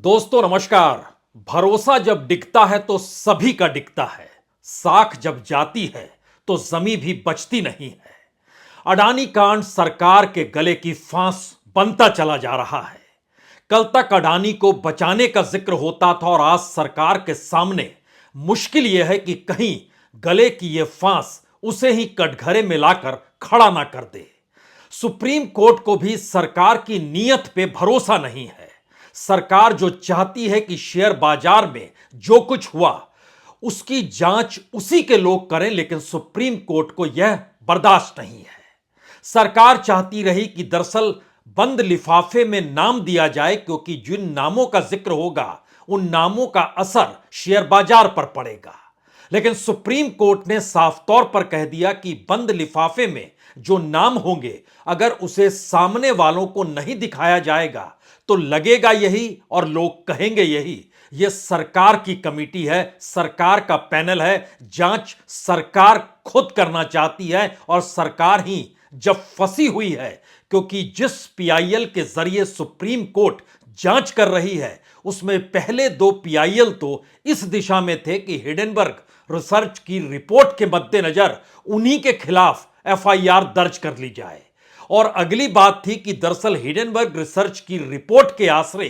दोस्तों नमस्कार। भरोसा जब डिगता है तो सभी का डिगता है। साख जब जाती है तो जमी भी बचती नहीं है। अडानी कांड सरकार के गले की फांस बनता चला जा रहा है। कल तक अडानी को बचाने का जिक्र होता था और आज सरकार के सामने मुश्किल यह है कि कहीं गले की यह फांस उसे ही कटघरे में लाकर खड़ा ना कर दे। सुप्रीम कोर्ट को भी सरकार की नीयत पे भरोसा नहीं है। सरकार जो चाहती है कि शेयर बाजार में जो कुछ हुआ उसकी जांच उसी के लोग करें, लेकिन सुप्रीम कोर्ट को यह बर्दाश्त नहीं है। सरकार चाहती रही कि दरअसल बंद लिफाफे में नाम दिया जाए, क्योंकि जिन नामों का जिक्र होगा उन नामों का असर शेयर बाजार पर पड़ेगा। लेकिन सुप्रीम कोर्ट ने साफ तौर पर कह दिया कि बंद लिफाफे में जो नाम होंगे अगर उसे सामने वालों को नहीं दिखाया जाएगा तो लगेगा यही और लोग कहेंगे यही। यह सरकार की कमेटी है, सरकार का पैनल है, जांच सरकार खुद करना चाहती है और सरकार ही जब फंसी हुई है, क्योंकि जिस पीआईएल के जरिए सुप्रीम कोर्ट जांच कर रही है उसमें पहले दो पीआईएल तो इस दिशा में थे कि हिडेनबर्ग रिसर्च की रिपोर्ट के मद्देनजर उन्हीं के खिलाफ एफआईआर दर्ज कर ली जाए। और अगली बात थी कि दरअसल हिडेनबर्ग रिसर्च की रिपोर्ट के आसरे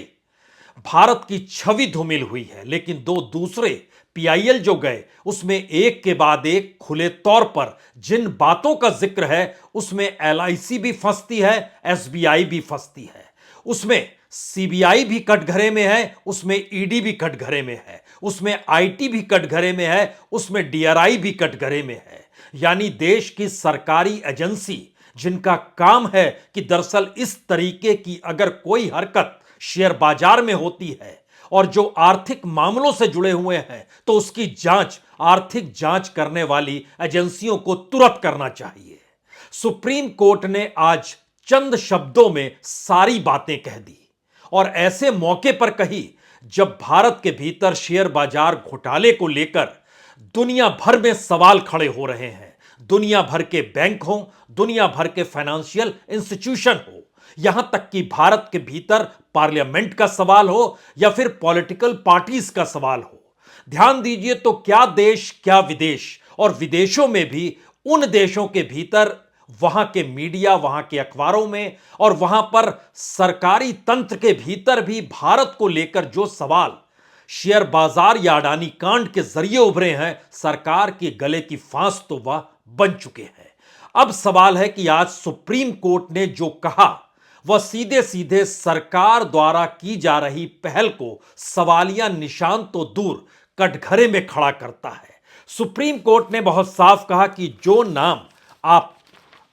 भारत की छवि धूमिल हुई है, लेकिन दो दूसरे पीआईएल जो गए उसमें एक के बाद एक खुले तौर पर जिन बातों का जिक्र है उसमें एलआईसी भी फंसती है, एसबीआई भी फंसती है, उसमें सीबीआई भी कटघरे में है, उसमें ईडी भी कटघरे में है, उसमें आईटी भी कटघरे में है, उसमें डीआरआई भी कटघरे में है। यानी देश की सरकारी एजेंसी जिनका काम है कि दरअसल इस तरीके की अगर कोई हरकत शेयर बाजार में होती है और जो आर्थिक मामलों से जुड़े हुए हैं तो उसकी जांच आर्थिक जांच करने वाली एजेंसियों को तुरंत करना चाहिए। सुप्रीम कोर्ट ने आज चंद शब्दों में सारी बातें कह दी और ऐसे मौके पर कही जब भारत के भीतर शेयर बाजार घोटाले को लेकर दुनिया भर में सवाल खड़े हो रहे हैं। दुनिया भर के बैंक हो, दुनिया भर के फाइनेंशियल इंस्टीट्यूशन हो, यहां तक कि भारत के भीतर पार्लियामेंट का सवाल हो या फिर पॉलिटिकल पार्टीज का सवाल हो। ध्यान दीजिए तो क्या देश क्या विदेश, और विदेशों में भी उन देशों के भीतर वहां के मीडिया, वहां के अखबारों में और वहां पर सरकारी तंत्र के भीतर भी भारत को लेकर जो सवाल शेयर बाजार या अडानी कांड के जरिए उभरे हैं, सरकार के गले की फांस तो वह बन चुके हैं। अब सवाल है कि आज सुप्रीम कोर्ट ने जो कहा वह सीधे सीधे सरकार द्वारा की जा रही पहल को सवालिया निशान तो दूर कटघरे में खड़ा करता है। सुप्रीम कोर्ट ने बहुत साफ कहा कि जो नाम आप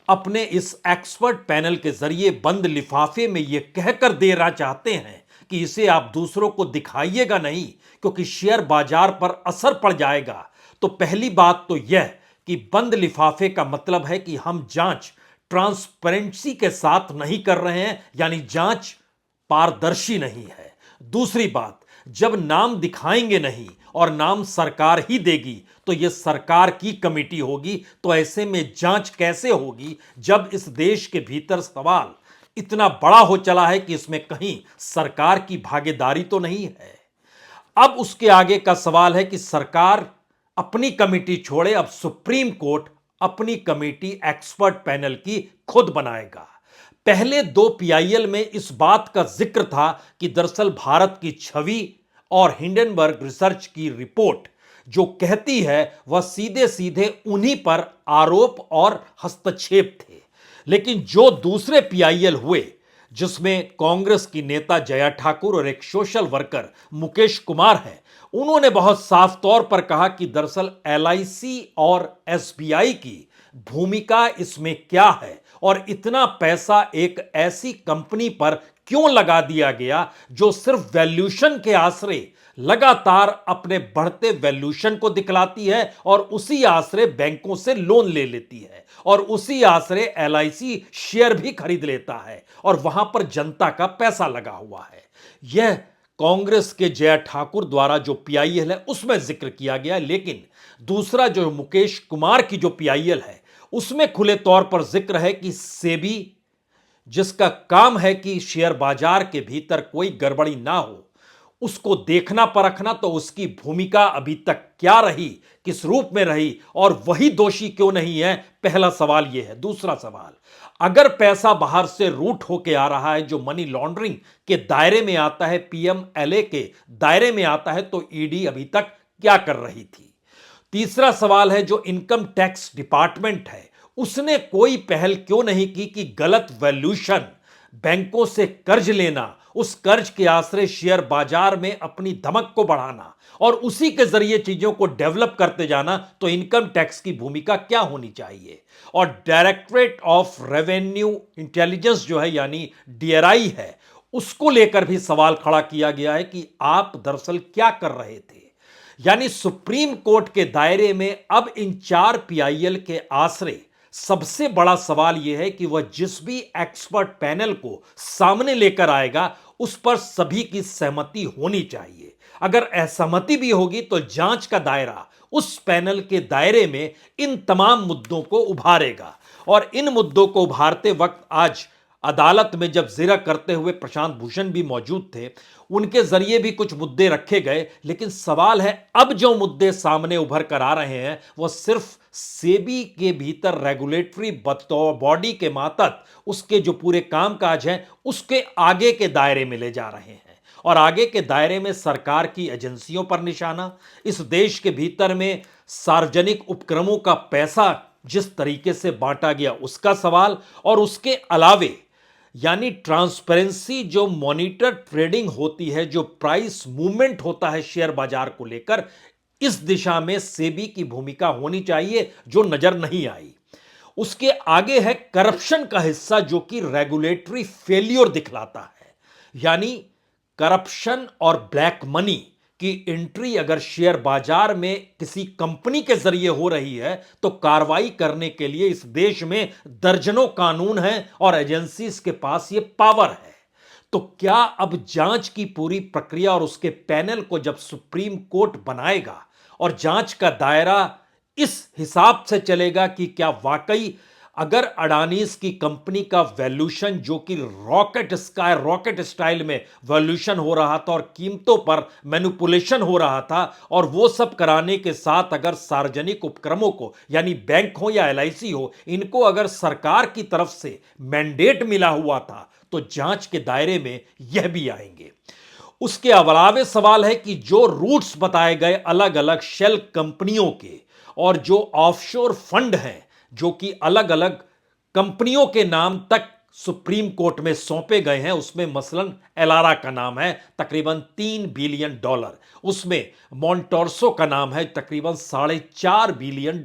अपने इस एक्सपर्ट पैनल के जरिए बंद लिफाफे में यह कहकर देना चाहते हैं कि इसे आप दूसरों को दिखाइएगा नहीं क्योंकि शेयर बाजार पर असर पड़ जाएगा, तो पहली बात तो यह कि बंद लिफाफे का मतलब है कि हम जांच ट्रांसपेरेंसी के साथ नहीं कर रहे हैं, यानी जांच पारदर्शी नहीं है। दूसरी बात, जब नाम दिखाएंगे नहीं और नाम सरकार ही देगी तो यह सरकार की कमेटी होगी, तो ऐसे में जांच कैसे होगी जब इस देश के भीतर सवाल इतना बड़ा हो चला है कि इसमें कहीं सरकार की भागीदारी तो नहीं है। अब उसके आगे का सवाल है कि सरकार अपनी कमेटी छोड़े, अब सुप्रीम कोर्ट अपनी कमेटी एक्सपर्ट पैनल की खुद बनाएगा। पहले दो पीआईएल में इस बात का जिक्र था कि दरअसल भारत की छवि और हिंडनबर्ग रिसर्च की रिपोर्ट जो कहती है वह सीधे सीधे उन्हीं पर आरोप और हस्तक्षेप थे। लेकिन जो दूसरे पीआईएल हुए जिसमें कांग्रेस की नेता जया ठाकुर और एक सोशल वर्कर मुकेश कुमार हैं, उन्होंने बहुत साफ तौर पर कहा कि दरअसल एलआईसी और एसबीआई की भूमिका इसमें क्या है और इतना पैसा एक ऐसी कंपनी पर क्यों लगा दिया गया जो सिर्फ वैल्यूएशन के आसरे लगातार अपने बढ़ते वैल्यूएशन को दिखलाती है और उसी आसरे बैंकों से लोन ले लेती है और उसी आसरे एलआईसी शेयर भी खरीद लेता है और वहां पर जनता का पैसा लगा हुआ है। यह कांग्रेस के जया ठाकुर द्वारा जो पीआईएल है उसमें जिक्र किया गया, लेकिन दूसरा जो मुकेश कुमार की जो पीआईएल है उसमें खुले तौर पर जिक्र है कि सेबी जिसका काम है कि शेयर बाजार के भीतर कोई गड़बड़ी ना हो, उसको देखना परखना, तो उसकी भूमिका अभी तक क्या रही, किस रूप में रही और वही दोषी क्यों नहीं है, पहला सवाल यह है। दूसरा सवाल, अगर पैसा बाहर से रूट होके आ रहा है जो मनी लॉन्ड्रिंग के दायरे में आता है, पीएमएलए के दायरे में आता है, तो ईडी अभी तक क्या कर रही थी? तीसरा सवाल है, जो इनकम टैक्स डिपार्टमेंट है उसने कोई पहल क्यों नहीं की कि गलत वैल्यूशन, बैंकों से कर्ज लेना, उस कर्ज के आश्रय शेयर बाजार में अपनी धमक को बढ़ाना और उसी के जरिए चीजों को डेवलप करते जाना, तो इनकम टैक्स की भूमिका क्या होनी चाहिए? और डायरेक्टरेट ऑफ रेवेन्यू इंटेलिजेंस जो है यानी डीआरआई है, उसको लेकर भी सवाल खड़ा किया गया है कि आप दरअसल क्या कर रहे थे। यानी सुप्रीम कोर्ट के दायरे में अब इन चार पीआईएल के आश्रय सबसे बड़ा सवाल यह है कि वह जिस भी एक्सपर्ट पैनल को सामने लेकर आएगा उस पर सभी की सहमति होनी चाहिए। अगर असहमति भी होगी तो जांच का दायरा उस पैनल के दायरे में इन तमाम मुद्दों को उभारेगा। और इन मुद्दों को उभारते वक्त आज अदालत में जब जिरह करते हुए प्रशांत भूषण भी मौजूद थे, उनके जरिए भी कुछ मुद्दे रखे गए। लेकिन सवाल है, अब जो मुद्दे सामने उभर कर आ रहे हैं वह सिर्फ सेबी के भीतर रेगुलेटरी बॉडी के मातहत उसके जो पूरे कामकाज हैं उसके आगे के दायरे में ले जा रहे हैं। और आगे के दायरे में सरकार की एजेंसियों पर निशाना, इस देश के भीतर में सार्वजनिक उपक्रमों का पैसा जिस तरीके से बांटा गया उसका सवाल, और उसके अलावे यानी ट्रांसपेरेंसी, जो मॉनिटर ट्रेडिंग होती है, जो प्राइस मूवमेंट होता है शेयर बाजार को लेकर, इस दिशा में सेबी की भूमिका होनी चाहिए जो नजर नहीं आई। उसके आगे है करप्शन का हिस्सा जो कि रेगुलेटरी फेलियर दिखलाता है। यानी करप्शन और ब्लैक मनी की एंट्री अगर शेयर बाजार में किसी कंपनी के जरिए हो रही है तो कार्रवाई करने के लिए इस देश में दर्जनों कानून हैं और एजेंसीज के पास यह पावर है। तो क्या अब जांच की पूरी प्रक्रिया और उसके पैनल को जब सुप्रीम कोर्ट बनाएगा और जांच का दायरा इस हिसाब से चलेगा कि क्या वाकई अगर अडानीज की कंपनी का वैल्यूशन जो कि रॉकेट स्टाइल में वैल्यूशन हो रहा था और कीमतों पर मैनिपुलेशन हो रहा था, और वो सब कराने के साथ अगर सार्वजनिक उपक्रमों को यानी बैंक हो या एलआईसी हो, इनको अगर सरकार की तरफ से मैंडेट मिला हुआ था तो जांच के दायरे में यह भी आएंगे। उसके अलावे सवाल है कि जो रूट्स बताए गए अलग अलग शेल कंपनियों के और जो ऑफशोर फंड हैं जो कि अलग अलग कंपनियों के नाम तक सुप्रीम कोर्ट में सौंपे गए हैं, उसमें मसलन एलारा का नाम है तकरीबन $3 बिलियन, उसमें मॉन्टोर्सो का नाम है तकरीबन $4.5 बिलियन,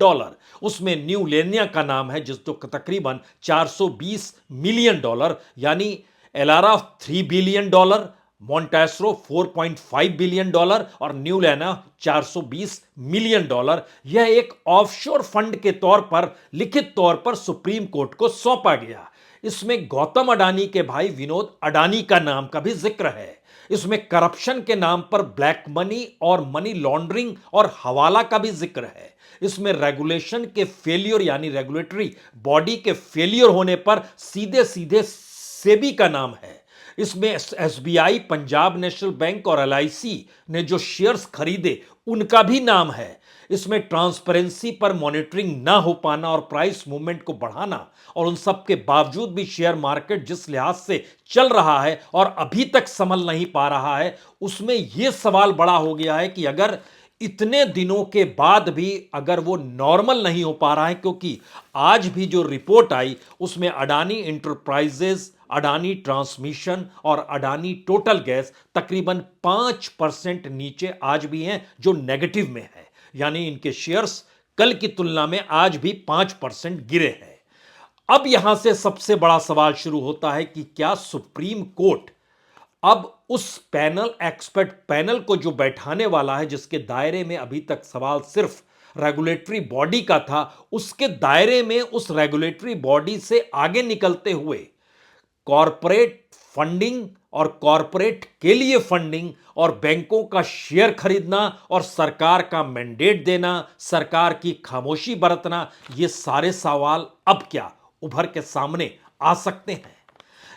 उसमें न्यू लेनिया का नाम है जिसको तकरीबन $420 मिलियन, यानी एलारा $3 बिलियन, मॉन्टेस्रो $4.5 बिलियन और न्यू लेना $420 मिलियन। यह एक ऑफशोर फंड के तौर पर लिखित तौर पर सुप्रीम कोर्ट को सौंपा गया। इसमें गौतम अडानी के भाई विनोद अडानी का नाम का भी जिक्र है। इसमें करप्शन के नाम पर ब्लैक मनी और मनी लॉन्ड्रिंग और हवाला का भी जिक्र है। इसमें रेगुलेशन के फेलियर यानी रेगुलेटरी बॉडी के फेलियर होने पर सीधे सीधे सेबी का नाम है। इसमें एसबीआई, पंजाब नेशनल बैंक और एलआईसी ने जो शेयर्स खरीदे उनका भी नाम है। इसमें ट्रांसपेरेंसी पर मॉनिटरिंग ना हो पाना और प्राइस मूवमेंट को बढ़ाना, और उन सब के बावजूद भी शेयर मार्केट जिस लिहाज से चल रहा है और अभी तक संभल नहीं पा रहा है, उसमें यह सवाल बड़ा हो गया है कि अगर इतने दिनों के बाद भी अगर वो नॉर्मल नहीं हो पा रहा है, क्योंकि आज भी जो रिपोर्ट आई उसमें अडानी इंटरप्राइजेज, अडानी ट्रांसमिशन और अडानी टोटल गैस तकरीबन 5% नीचे आज भी हैं, जो नेगेटिव में है। यानी इनके शेयर्स कल की तुलना में आज भी 5% गिरे हैं। अब यहां से सबसे बड़ा सवाल शुरू होता है कि क्या सुप्रीम कोर्ट अब उस एक्सपर्ट पैनल को जो बैठाने वाला है, जिसके दायरे में अभी तक सवाल सिर्फ रेगुलेटरी बॉडी का था, उसके दायरे में उस रेगुलेटरी बॉडी से आगे निकलते हुए कॉरपोरेट फंडिंग और कॉरपोरेट के लिए फंडिंग और बैंकों का शेयर खरीदना और सरकार का मैंडेट देना, सरकार की खामोशी बरतना, ये सारे सवाल अब क्या उभर के सामने आ सकते हैं।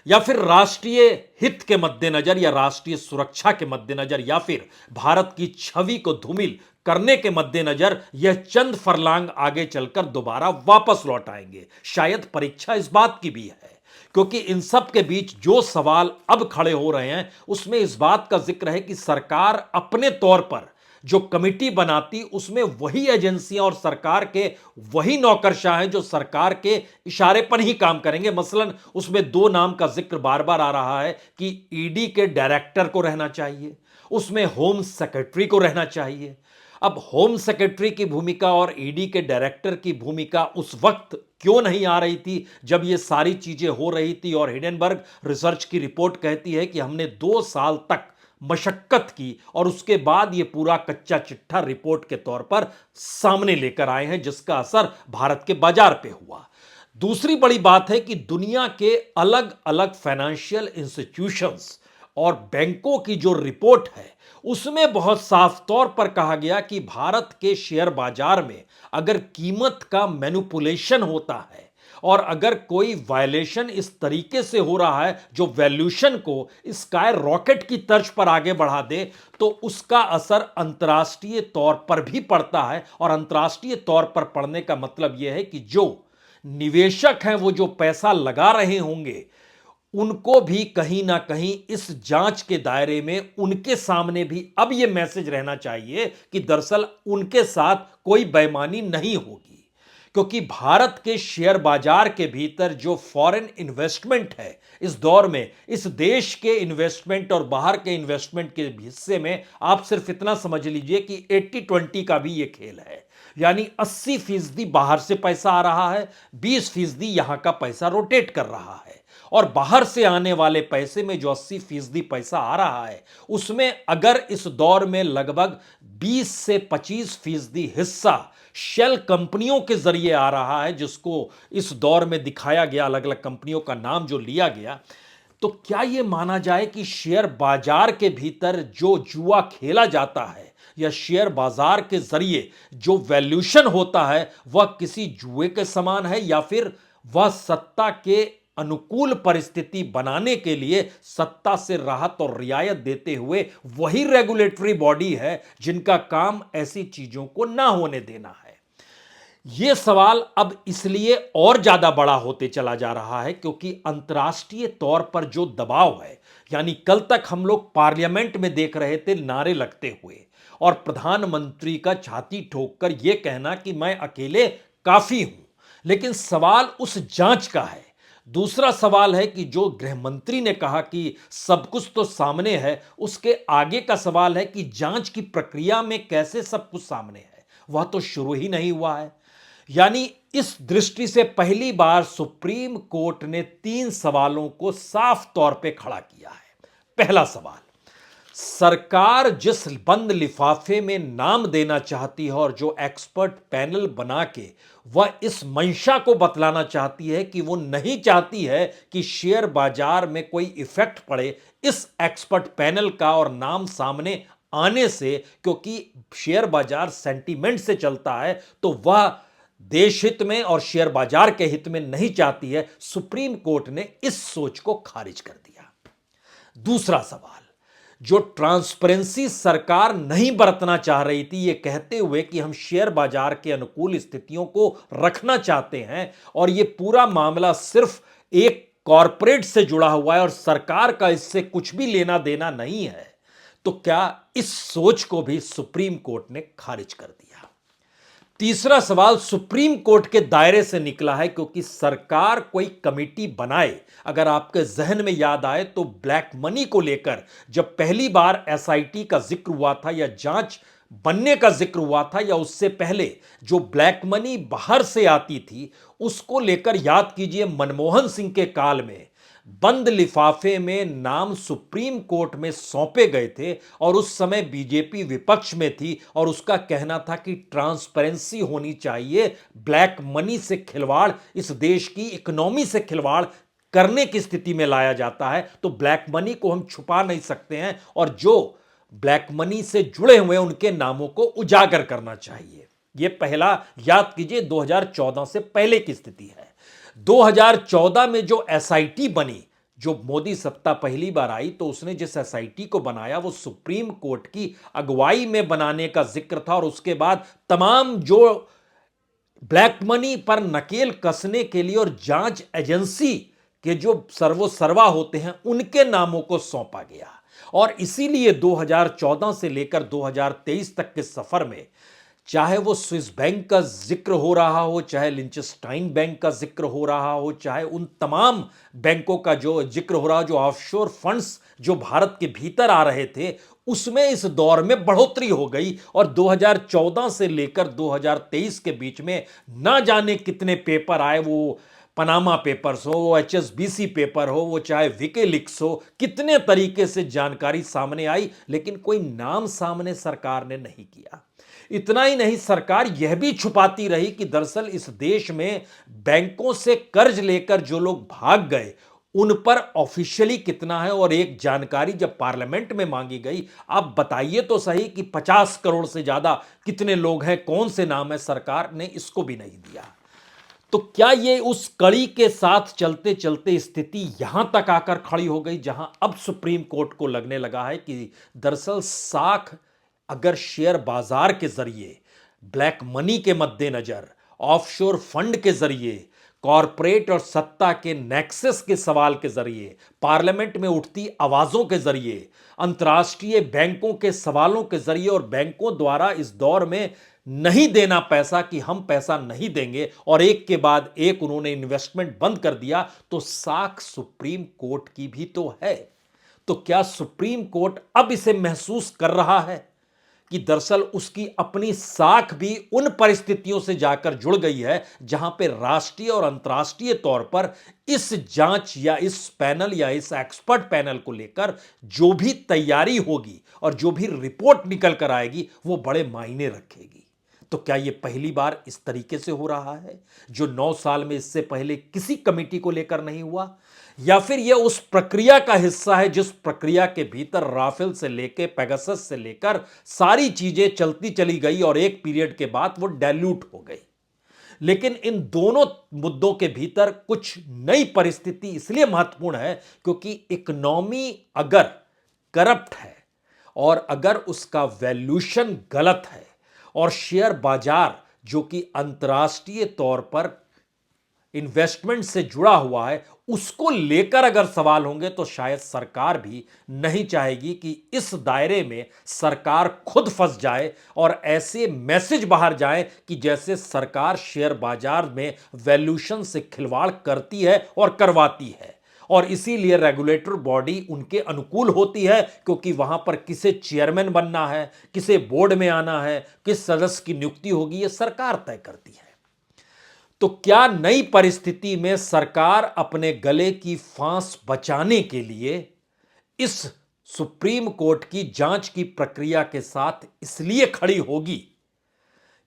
या फिर राष्ट्रीय हित के मद्देनजर या राष्ट्रीय सुरक्षा के मद्देनजर या फिर भारत की छवि को धूमिल करने के मद्देनजर यह चंद फरलांग आगे चलकर दोबारा वापस लौट आएंगे। शायद परीक्षा इस बात की भी है, क्योंकि इन सब के बीच जो सवाल अब खड़े हो रहे हैं उसमें इस बात का जिक्र है कि सरकार अपने तौर पर जो कमिटी बनाती उसमें वही एजेंसियां और सरकार के वही नौकरशाह हैं जो सरकार के इशारे पर ही काम करेंगे। मसलन उसमें दो नाम का जिक्र बार बार आ रहा है कि ईडी के डायरेक्टर को रहना चाहिए, उसमें होम सेक्रेटरी को रहना चाहिए। अब होम सेक्रेटरी की भूमिका और ईडी के डायरेक्टर की भूमिका उस वक्त क्यों नहीं आ रही थी जब ये सारी चीजें हो रही थी? और हिडेनबर्ग रिसर्च की रिपोर्ट कहती है कि हमने 2 साल तक मशक्कत की और उसके बाद ये पूरा कच्चा चिट्ठा रिपोर्ट के तौर पर सामने लेकर आए हैं, जिसका असर भारत के बाजार पे हुआ। दूसरी बड़ी बात है कि दुनिया के अलग अलग फाइनेंशियल इंस्टीट्यूशंस और बैंकों की जो रिपोर्ट है उसमें बहुत साफ तौर पर कहा गया कि भारत के शेयर बाजार में अगर कीमत का मैनिपुलेशन होता है और अगर कोई वायलेशन इस तरीके से हो रहा है जो वैल्यूएशन को स्काई रॉकेट की तर्ज पर आगे बढ़ा दे, तो उसका असर अंतर्राष्ट्रीय तौर पर भी पड़ता है। और अंतर्राष्ट्रीय तौर पर पड़ने का मतलब यह है कि जो निवेशक हैं वो जो पैसा लगा रहे होंगे उनको भी कहीं ना कहीं इस जांच के दायरे में उनके सामने भी अब यह मैसेज रहना चाहिए कि दरअसल उनके साथ कोई बेईमानी नहीं होगी। क्योंकि भारत के शेयर बाजार के भीतर जो फॉरेन इन्वेस्टमेंट है इस दौर में, इस देश के इन्वेस्टमेंट और बाहर के इन्वेस्टमेंट के हिस्से में आप सिर्फ इतना समझ लीजिए कि 80-20 का भी ये खेल है। यानी 80% बाहर से पैसा आ रहा है, 20% यहां का पैसा रोटेट कर रहा है। और बाहर से आने वाले पैसे में जो 80% पैसा आ रहा है उसमें अगर इस दौर में लगभग 20 से 25% हिस्सा शेल कंपनियों के जरिए आ रहा है, जिसको इस दौर में दिखाया गया, अलग अलग कंपनियों का नाम जो लिया गया, तो क्या यह माना जाए कि शेयर बाजार के भीतर जो जुआ खेला जाता है या शेयर बाजार के जरिए जो वैल्यूएशन होता है वह किसी जुए के समान है, या फिर वह सत्ता के अनुकूल परिस्थिति बनाने के लिए सत्ता से राहत और रियायत देते हुए वही रेगुलेटरी बॉडी है जिनका काम ऐसी चीजों को ना होने देना है? यह सवाल अब इसलिए और ज्यादा बड़ा होते चला जा रहा है क्योंकि अंतर्राष्ट्रीय तौर पर जो दबाव है, यानी कल तक हम लोग पार्लियामेंट में देख रहे थे नारे लगते हुए और प्रधानमंत्री का छाती ठोककर यह कहना कि मैं अकेले काफी हूं, लेकिन सवाल उस जांच का है। दूसरा सवाल है कि जो गृह मंत्री ने कहा कि सब कुछ तो सामने है, उसके आगे का सवाल है कि जांच की प्रक्रिया में कैसे सब कुछ सामने है, वह तो शुरू ही नहीं हुआ है। यानी इस दृष्टि से पहली बार सुप्रीम कोर्ट ने 3 सवालों को साफ तौर पे खड़ा किया है। पहला सवाल, सरकार जिस बंद लिफाफे में नाम देना चाहती है और जो एक्सपर्ट पैनल बना के वह इस मंशा को बतलाना चाहती है कि वो नहीं चाहती है कि शेयर बाजार में कोई इफेक्ट पड़े इस एक्सपर्ट पैनल का और नाम सामने आने से, क्योंकि शेयर बाजार सेंटीमेंट से चलता है, तो वह देश हित में और शेयर बाजार के हित में नहीं चाहती है। सुप्रीम कोर्ट ने इस सोच को खारिज कर दिया। दूसरा सवाल, जो ट्रांसपेरेंसी सरकार नहीं बरतना चाह रही थी, यह कहते हुए कि हम शेयर बाजार के अनुकूल स्थितियों को रखना चाहते हैं और यह पूरा मामला सिर्फ एक कॉरपोरेट से जुड़ा हुआ है और सरकार का इससे कुछ भी लेना देना नहीं है, तो क्या इस सोच को भी सुप्रीम कोर्ट ने खारिज कर दिया? तीसरा सवाल सुप्रीम कोर्ट के दायरे से निकला है क्योंकि सरकार कोई कमेटी बनाए। अगर आपके जहन में याद आए तो ब्लैक मनी को लेकर जब पहली बार एसआईटी का जिक्र हुआ था या जांच बनने का जिक्र हुआ था, या उससे पहले जो ब्लैक मनी बाहर से आती थी उसको लेकर याद कीजिए मनमोहन सिंह के काल में बंद लिफाफे में नाम सुप्रीम कोर्ट में सौंपे गए थे और उस समय बीजेपी विपक्ष में थी और उसका कहना था कि ट्रांसपेरेंसी होनी चाहिए, ब्लैक मनी से खिलवाड़ इस देश की इकोनॉमी से खिलवाड़ करने की स्थिति में लाया जाता है, तो ब्लैक मनी को हम छुपा नहीं सकते हैं और जो ब्लैक मनी से जुड़े हुए उनके नामों को उजागर करना चाहिए। यह पहला, याद कीजिए 2014 से पहले की स्थिति है। 2014 में जो एसआईटी बनी जो मोदी सत्ता पहली बार आई तो उसने जिस एसआईटी को बनाया वो सुप्रीम कोर्ट की अगुवाई में बनाने का जिक्र था, और उसके बाद तमाम जो ब्लैक मनी पर नकेल कसने के लिए और जांच एजेंसी के जो सर्वोसर्वा होते हैं उनके नामों को सौंपा गया। और इसीलिए 2014 से लेकर 2023 तक के सफर में चाहे वो स्विस बैंक का जिक्र हो रहा हो, चाहे लिंचस्टाइन बैंक का जिक्र हो रहा हो, चाहे उन तमाम बैंकों का जो जिक्र हो रहा हो जो ऑफशोर फंड्स जो भारत के भीतर आ रहे थे, उसमें इस दौर में बढ़ोतरी हो गई। और 2014 से लेकर 2023 के बीच में ना जाने कितने पेपर आए, वो पनामा पेपर्स हो, वो एचएसबीसी पेपर हो, वो चाहे विकीलीक्स हो, कितने तरीके से जानकारी सामने आई, लेकिन कोई नाम सामने सरकार ने नहीं किया। इतना ही नहीं, सरकार यह भी छुपाती रही कि दरअसल इस देश में बैंकों से कर्ज लेकर जो लोग भाग गए उन पर ऑफिशियली कितना है। और एक जानकारी जब पार्लियामेंट में मांगी गई, आप बताइए तो सही कि 50 करोड़ से ज्यादा कितने लोग हैं, कौन से नाम है, सरकार ने इसको भी नहीं दिया। तो क्या ये उस कड़ी के साथ चलते चलते स्थिति यहां तक आकर खड़ी हो गई जहां अब सुप्रीम कोर्ट को लगने लगा है कि दरअसल साख अगर शेयर बाजार के जरिए, ब्लैक मनी के मद्देनजर, ऑफशोर फंड के जरिए, कॉरपोरेट और सत्ता के नेक्सस के सवाल के जरिए, पार्लियामेंट में उठती आवाजों के जरिए, अंतर्राष्ट्रीय बैंकों के सवालों के जरिए और बैंकों द्वारा इस दौर में नहीं देना पैसा कि हम पैसा नहीं देंगे, और एक के बाद एक उन्होंने इन्वेस्टमेंट बंद कर दिया, तो साख सुप्रीम कोर्ट की भी तो है। तो क्या सुप्रीम कोर्ट अब इसे महसूस कर रहा है कि दरअसल उसकी अपनी साख भी उन परिस्थितियों से जाकर जुड़ गई है जहां पे राष्ट्रीय और अंतर्राष्ट्रीय तौर पर इस जांच या इस पैनल या इस एक्सपर्ट पैनल को लेकर जो भी तैयारी होगी और जो भी रिपोर्ट निकल कर आएगी वो बड़े मायने रखेगी। तो क्या यह पहली बार इस तरीके से हो रहा है जो 9 साल में इससे पहले किसी कमेटी को लेकर नहीं हुआ, या फिर यह उस प्रक्रिया का हिस्सा है जिस प्रक्रिया के भीतर राफेल से लेकर पेगासस से लेकर सारी चीजें चलती चली गई और एक पीरियड के बाद वो डाइल्यूट हो गई। लेकिन इन दोनों मुद्दों के भीतर कुछ नई परिस्थिति इसलिए महत्वपूर्ण है क्योंकि इकोनॉमी अगर करप्ट है और अगर उसका वैल्यूशन गलत है और शेयर बाजार जो कि अंतर्राष्ट्रीय तौर पर इन्वेस्टमेंट से जुड़ा हुआ है उसको लेकर अगर सवाल होंगे तो शायद सरकार भी नहीं चाहेगी कि इस दायरे में सरकार खुद फंस जाए और ऐसे मैसेज बाहर जाए कि जैसे सरकार शेयर बाजार में वैल्यूशन से खिलवाड़ करती है और करवाती है, और इसीलिए रेगुलेटर बॉडी उनके अनुकूल होती है क्योंकि वहां पर किसे चेयरमैन बनना है, किसे बोर्ड में आना है, किस सदस्य की नियुक्ति होगी, यह सरकार तय करती है। तो क्या नई परिस्थिति में सरकार अपने गले की फांस बचाने के लिए इस सुप्रीम कोर्ट की जांच की प्रक्रिया के साथ इसलिए खड़ी होगी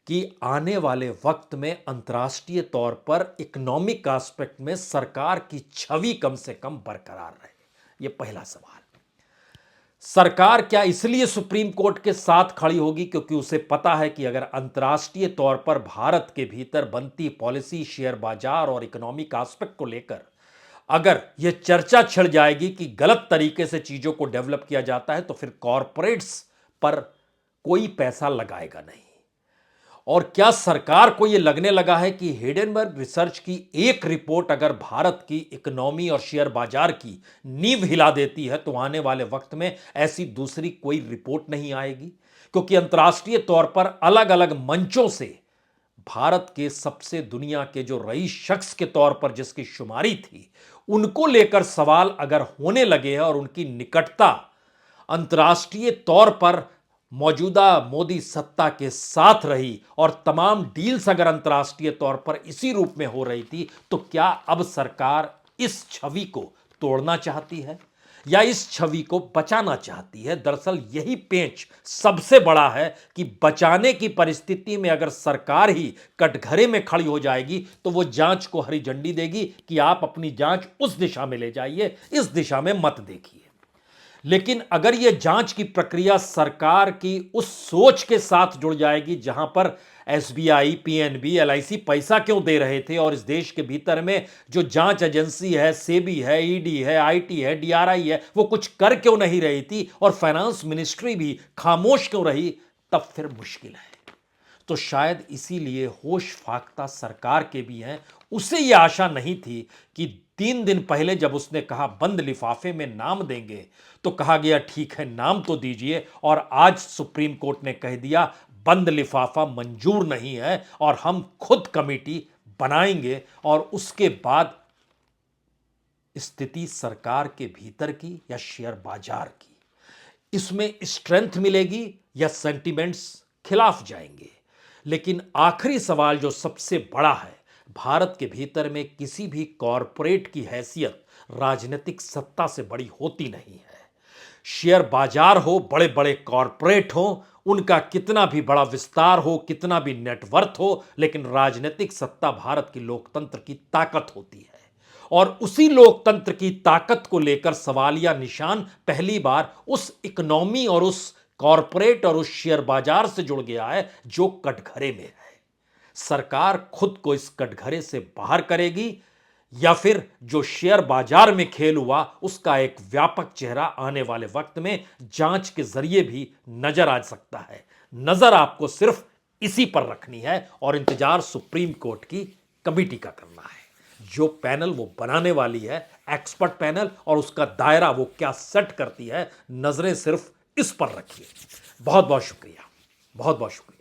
कि आने वाले वक्त में अंतर्राष्ट्रीय तौर पर इकोनॉमिक एस्पेक्ट में सरकार की छवि कम से कम बरकरार रहे? यह पहला सवाल। सरकार क्या इसलिए सुप्रीम कोर्ट के साथ खड़ी होगी क्योंकि उसे पता है कि अगर अंतर्राष्ट्रीय तौर पर भारत के भीतर बनती पॉलिसी शेयर बाजार और इकोनॉमिक एस्पेक्ट को लेकर अगर यह चर्चा छिड़ जाएगी कि गलत तरीके से चीजों को डेवलप किया जाता है तो फिर कॉरपोरेट्स पर कोई पैसा लगाएगा नहीं। और क्या सरकार को यह लगने लगा है कि हिडेनबर्ग रिसर्च की एक रिपोर्ट अगर भारत की इकोनॉमी और शेयर बाजार की नींव हिला देती है तो आने वाले वक्त में ऐसी दूसरी कोई रिपोर्ट नहीं आएगी, क्योंकि अंतर्राष्ट्रीय तौर पर अलग अलग मंचों से भारत के सबसे दुनिया के जो रईस शख्स के तौर पर जिसकी शुमारी थी उनको लेकर सवाल अगर होने लगे हैं और उनकी निकटता अंतर्राष्ट्रीय तौर पर मौजूदा मोदी सत्ता के साथ रही और तमाम डील्स अगर अंतर्राष्ट्रीय तौर पर इसी रूप में हो रही थी, तो क्या अब सरकार इस छवि को तोड़ना चाहती है या इस छवि को बचाना चाहती है? दरअसल यही पेंच सबसे बड़ा है कि बचाने की परिस्थिति में अगर सरकार ही कटघरे में खड़ी हो जाएगी तो वो जांच को हरी झंडी देगी कि आप अपनी जांच उस दिशा में ले जाइए, इस दिशा में मत देखिए। लेकिन अगर यह जांच की प्रक्रिया सरकार की उस सोच के साथ जुड़ जाएगी जहां पर एसबीआई, पीएनबी, एलआईसी पैसा क्यों दे रहे थे और इस देश के भीतर में जो जांच एजेंसी है, सेबी है, ईडी है, आईटी है, डीआरआई है, वो कुछ कर क्यों नहीं रही थी और फाइनेंस मिनिस्ट्री भी खामोश क्यों रही, तब फिर मुश्किल है। तो शायद इसीलिए होश फाख्ता सरकार के भी हैं, उसे यह आशा नहीं थी कि 3 दिन पहले जब उसने कहा बंद लिफाफे में नाम देंगे, तो कहा गया ठीक है नाम तो दीजिए, और आज सुप्रीम कोर्ट ने कह दिया बंद लिफाफा मंजूर नहीं है और हम खुद कमेटी बनाएंगे और उसके बाद स्थिति सरकार के भीतर की या शेयर बाजार की, इसमें स्ट्रेंथ मिलेगी या सेंटिमेंट्स खिलाफ जाएंगे। लेकिन आखिरी सवाल जो सबसे बड़ा है, भारत के भीतर में किसी भी कॉरपोरेट की हैसियत राजनीतिक सत्ता से बड़ी होती नहीं है। शेयर बाजार हो, बड़े बड़े कॉरपोरेट हो, उनका कितना भी बड़ा विस्तार हो, कितना भी नेटवर्थ हो, लेकिन राजनीतिक सत्ता भारत की लोकतंत्र की ताकत होती है। और उसी लोकतंत्र की ताकत को लेकर सवालिया निशान पहली बार उस इकोनॉमी और उस कॉरपोरेट और उस शेयर बाजार से जुड़ गया है जो कटघरे में है। सरकार खुद को इस कटघरे से बाहर करेगी या फिर जो शेयर बाजार में खेल हुआ उसका एक व्यापक चेहरा आने वाले वक्त में जांच के जरिए भी नजर आ सकता है। नजर आपको सिर्फ इसी पर रखनी है और इंतजार सुप्रीम कोर्ट की कमेटी का करना है। जो पैनल वो बनाने वाली है, एक्सपर्ट पैनल, और उसका दायरा वो क्या सेट करती है, नजरें सिर्फ इस पर रखिए। बहुत बहुत शुक्रिया, बहुत बहुत शुक्रिया।